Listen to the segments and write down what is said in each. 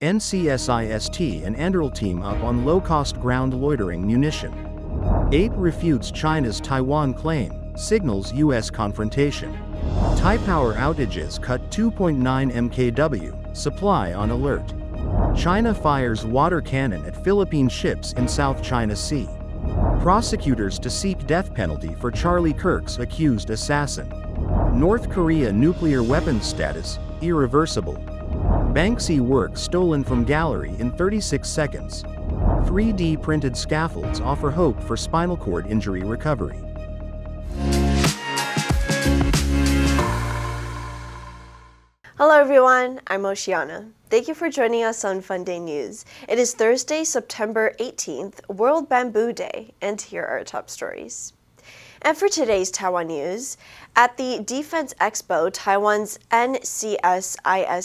NCSIST and Anduril team up on low-cost ground loitering munition. 8 refutes China's Taiwan claim, signals U.S. confrontation. Taipower outages cut 2.9 mkw, supply on alert. China fires water cannon at Philippine ships in South China Sea. Prosecutors to seek death penalty for Charlie Kirk's accused assassin. North Korea nuclear weapons status, irreversible. Banksy work stolen from gallery in 36 seconds. 3D-printed scaffolds offer hope for spinal cord injury recovery. Hello everyone, I'm Oceana. Thank you for joining us on FUNDAY News. It is Thursday, September 18th, World Bamboo Day, and here are our top stories. And for today's Taiwan news, at the Defense Expo, Taiwan's NCSIST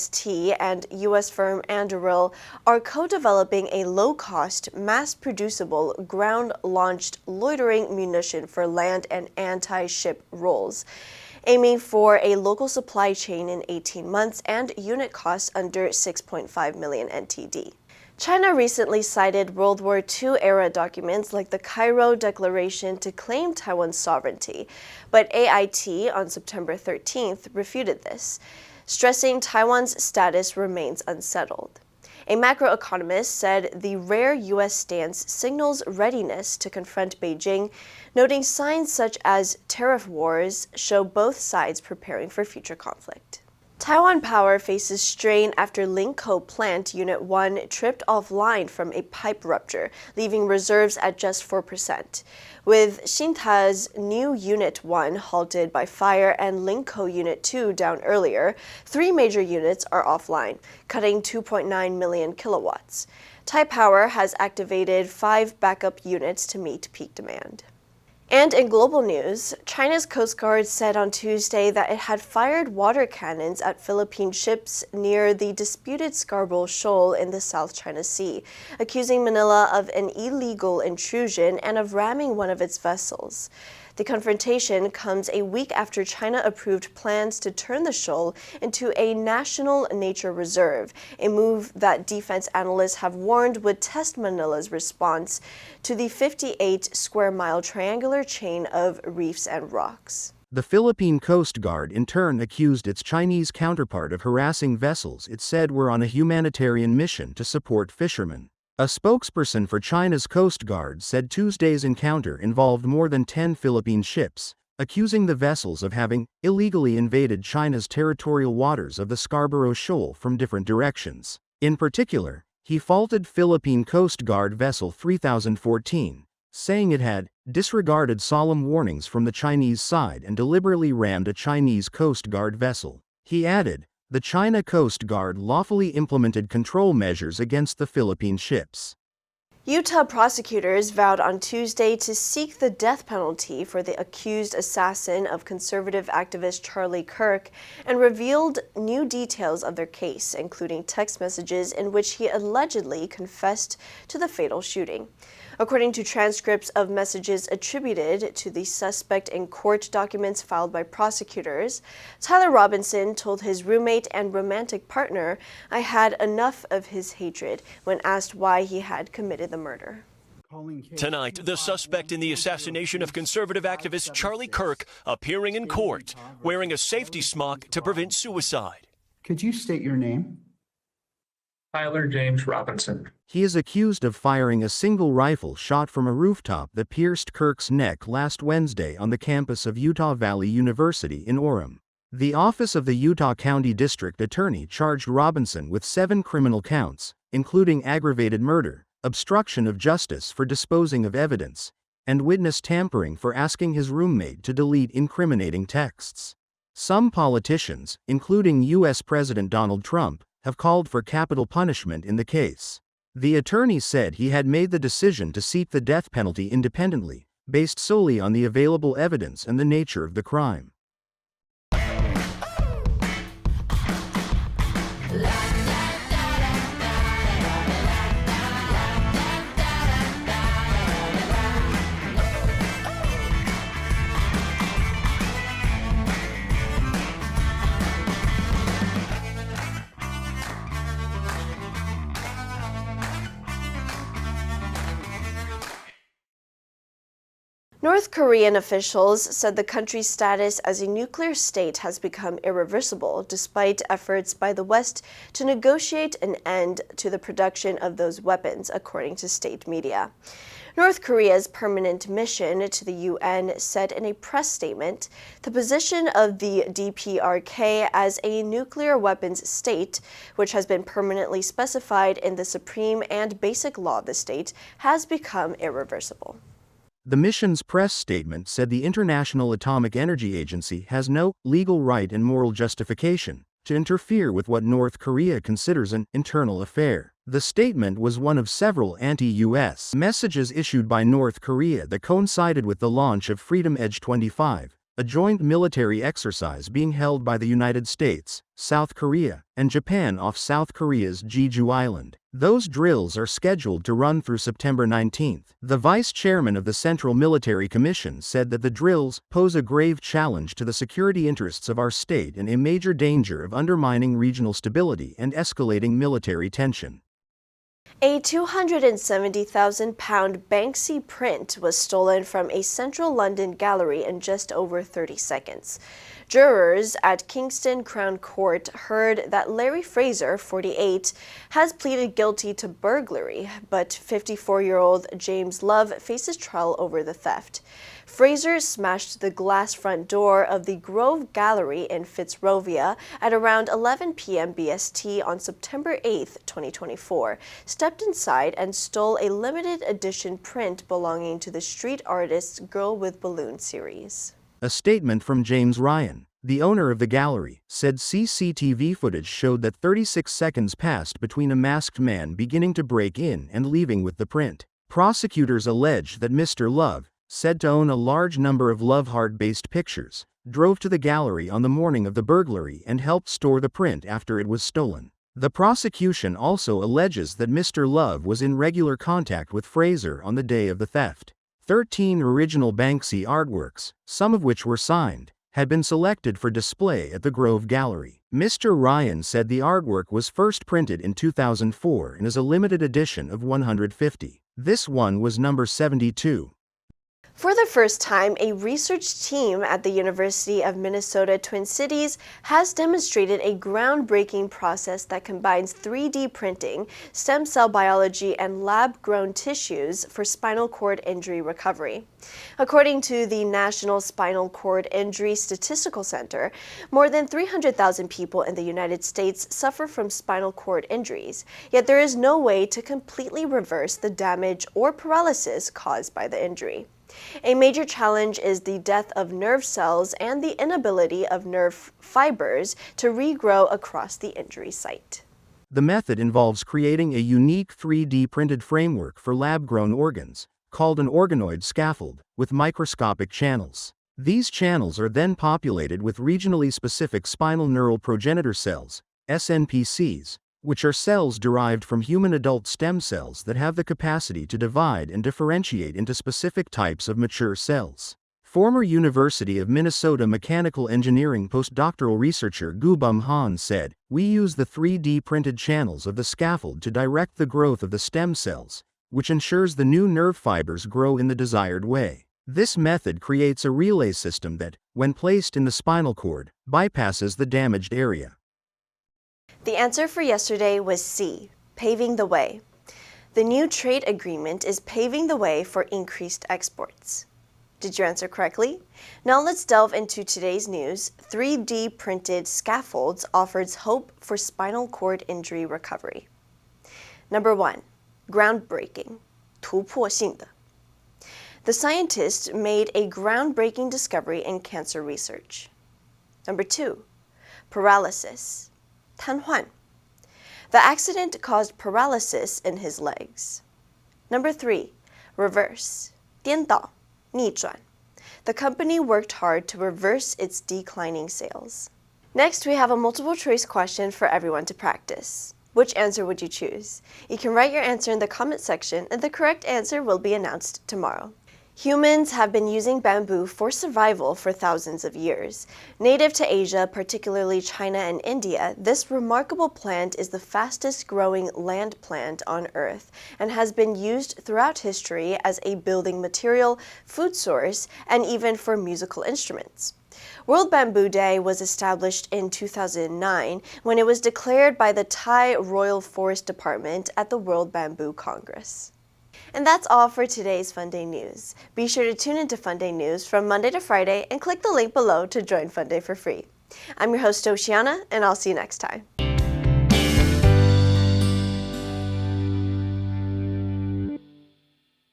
and U.S. firm Anduril are co-developing a low-cost, mass-producible, ground-launched loitering munition for land and anti-ship roles, aiming for a local supply chain in 18 months and unit costs under 6.5 million NTD. China recently cited World War II-era documents like the Cairo Declaration to claim Taiwan's sovereignty, but AIT on September 13th refuted this, stressing Taiwan's status remains unsettled. A macroeconomist said the rare U.S. stance signals readiness to confront Beijing, noting signs such as tariff wars show both sides preparing for future conflict. Taiwan Power faces strain after Linkou Plant Unit 1 tripped offline from a pipe rupture, leaving reserves at just 4%. With Xinta's new Unit 1 halted by fire and Linkou Unit 2 down earlier, 3 major units are offline, cutting 2.9 million kilowatts. Taipower has activated 5 backup units to meet peak demand. And in global news, China's Coast Guard said on Tuesday that it had fired water cannons at Philippine ships near the disputed Scarborough Shoal in the South China Sea, accusing Manila of an illegal intrusion and of ramming one of its vessels. The confrontation comes a week after China approved plans to turn the shoal into a national nature reserve, a move that defense analysts have warned would test Manila's response to the 58-square-mile triangular chain of reefs and rocks. The Philippine Coast Guard in turn accused its Chinese counterpart of harassing vessels it said were on a humanitarian mission to support fishermen. A spokesperson for China's Coast Guard said Tuesday's encounter involved more than 10 Philippine ships, accusing the vessels of having illegally invaded China's territorial waters of the Scarborough Shoal from different directions. In particular, he faulted Philippine Coast Guard vessel 3014, saying it had disregarded solemn warnings from the Chinese side and deliberately rammed a Chinese Coast Guard vessel. He added, the China Coast Guard lawfully implemented control measures against the Philippine ships. Utah prosecutors vowed on Tuesday to seek the death penalty for the accused assassin of conservative activist Charlie Kirk and revealed new details of their case, including text messages in which he allegedly confessed to the fatal shooting. According to transcripts of messages attributed to the suspect in court documents filed by prosecutors, Tyler Robinson told his roommate and romantic partner, "I had enough of his hatred," when asked why he had committed the murder. Tonight, the suspect in the assassination of conservative activist Charlie Kirk appearing in court, wearing a safety smock to prevent suicide. Could you state your name? Tyler James Robinson. He is accused of firing a single rifle shot from a rooftop that pierced Kirk's neck last Wednesday on the campus of Utah Valley University in Orem. The Office of the Utah County District Attorney charged Robinson with 7 criminal counts, including aggravated murder, obstruction of justice for disposing of evidence, and witness tampering for asking his roommate to delete incriminating texts. Some politicians, including U.S. President Donald Trump, have called for capital punishment in the case. The attorney said he had made the decision to seek the death penalty independently, based solely on the available evidence and the nature of the crime. North Korean officials said the country's status as a nuclear state has become irreversible despite efforts by the West to negotiate an end to the production of those weapons, according to state media. North Korea's permanent mission to the UN said in a press statement, the position of the DPRK as a nuclear weapons state, which has been permanently specified in the supreme and basic law of the state, has become irreversible. The mission's press statement said the International Atomic Energy Agency has no legal right and moral justification to interfere with what North Korea considers an internal affair. The statement was one of several anti-US messages issued by North Korea that coincided with the launch of Freedom Edge 25, a joint military exercise being held by the United States, South Korea, and Japan off South Korea's Jeju Island. Those drills are scheduled to run through September 19th. The vice chairman of the Central Military Commission said that the drills pose a grave challenge to the security interests of our state and a major danger of undermining regional stability and escalating military tension. A 270,000-pound Banksy print was stolen from a central London gallery in just over 30 seconds. Jurors at Kingston Crown Court heard that Larry Fraser, 48, has pleaded guilty to burglary, but 54-year-old James Love faces trial over the theft. Fraser smashed the glass front door of the Grove Gallery in Fitzrovia at around 11 p.m. BST on September 8, 2024, stepped inside and stole a limited edition print belonging to the street artist's Girl with Balloon series. A statement from James Ryan, the owner of the gallery, said CCTV footage showed that 36 seconds passed between a masked man beginning to break in and leaving with the print. Prosecutors alleged that Mr. Love, said to own a large number of Love Heart-based pictures, drove to the gallery on the morning of the burglary and helped store the print after it was stolen. The prosecution also alleges that Mr. Love was in regular contact with Fraser on the day of the theft. 13 original Banksy artworks, some of which were signed, had been selected for display at the Grove Gallery. Mr. Ryan said the artwork was first printed in 2004 and is a limited edition of 150. This one was number 72. For the first time, a research team at the University of Minnesota Twin Cities has demonstrated a groundbreaking process that combines 3D printing, stem cell biology, and lab-grown tissues for spinal cord injury recovery. According to the National Spinal Cord Injury Statistical Center, more than 300,000 people in the United States suffer from spinal cord injuries, yet there is no way to completely reverse the damage or paralysis caused by the injury. A major challenge is the death of nerve cells and the inability of nerve fibers to regrow across the injury site. The method involves creating a unique 3D printed framework for lab-grown organs, called an organoid scaffold, with microscopic channels. These channels are then populated with regionally specific spinal neural progenitor cells, SNPCs, which are cells derived from human adult stem cells that have the capacity to divide and differentiate into specific types of mature cells. Former University of Minnesota mechanical engineering postdoctoral researcher Gubum Han said, "We use the 3D printed channels of the scaffold to direct the growth of the stem cells, which ensures the new nerve fibers grow in the desired way. This method creates a relay system that, when placed in the spinal cord, bypasses the damaged area." The answer for yesterday was C, paving the way. The new trade agreement is paving the way for increased exports. Did you answer correctly? Now let's delve into today's news. 3D printed scaffolds offers hope for spinal cord injury recovery. Number 1, groundbreaking, 突破性的. The scientists made a groundbreaking discovery in cancer research. Number 2, paralysis, 瘫痪. The accident caused paralysis in his legs. Number 3, reverse, 颠倒, 逆转. The company worked hard to reverse its declining sales. Next, we have a multiple choice question for everyone to practice. Which answer would you choose? You can write your answer in the comment section, and the correct answer will be announced tomorrow. Humans have been using bamboo for survival for thousands of years. Native to Asia, particularly China and India, this remarkable plant is the fastest growing land plant on Earth and has been used throughout history as a building material, food source, and even for musical instruments. World Bamboo Day was established in 2009 when it was declared by the Thai Royal Forest Department at the World Bamboo Congress. And that's all for today's FUNDAY News. Be sure to tune into FUNDAY News from Monday to Friday and click the link below to join FUNDAY for free. I'm your host, Oceana, and I'll see you next time.